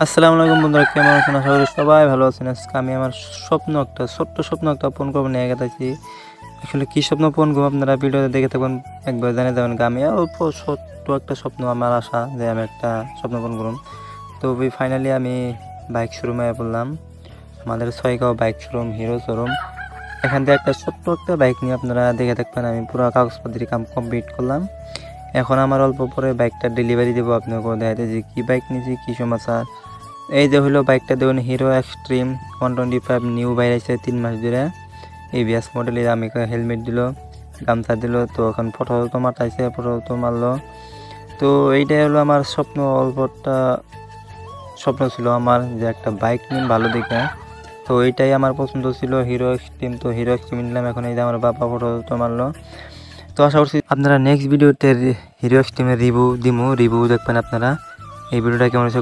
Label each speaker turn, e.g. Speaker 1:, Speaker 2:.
Speaker 1: আসসালামু আলাইকুম বন্ধুরা, কেমন আছেন? আশা করি সবাই ভালো আছেন। আজকে আমি আমার ছোট্ট স্বপ্ন একটা পূরণ করবো নিয়ে গেছি। আসলে কী স্বপ্ন পূরণ করবো আপনারা ভিডিওতে দেখে থাকুন, একবার জানিয়ে দেবেন। আমি অল্প ছোট্ট একটা স্বপ্ন, আমার আশা যে আমি একটা স্বপ্ন পূরণ করুন। তো ফাইনালি আমি বাইক শোরুমে পড়লাম, আমাদের Chhaygaon bike showroom, hero showroom. এখান থেকে একটা ছোট্ট একটা বাইক নিয়ে আপনারা দেখে থাকবেন। আমি পুরো কাগজপত্রের কাম কমপ্লিট করলাম। এখন আমার অল্প পরে বাইকটা ডেলিভারি দেবো। আপনাকে দেখাতে যে কী বাইক নিয়েছি, কী সমাচার। এই যে হলো বাইকটা, দেখুন হিরো এক্সট্রিম 125 নিউ বাইর আছে 3 মাস ধরে। এবিএস মডেলের। আমি হেলমেট দিল, গামছা দিল। তো এখন ফটো তো মারতাইছে, ফটো তো মারলো। তো এইটাই হলো আমার স্বপ্ন, অল্পটা স্বপ্ন ছিল আমার যে একটা বাইক নিন ভালো দেখে। তো এইটাই আমার পছন্দ ছিল, হিরো এক্সট্রিম। তো হিরো এক্সট্রিম নিলাম। এখন এই যে আমার বাবা ফটো তো মারলো। তো আশা করছি আপনারা নেক্সট ভিডিওতে হিরো এক্সট্রিমের রিভিউ দেখবেন আপনারা। এই ভিডিওটা কেমন হয়েছে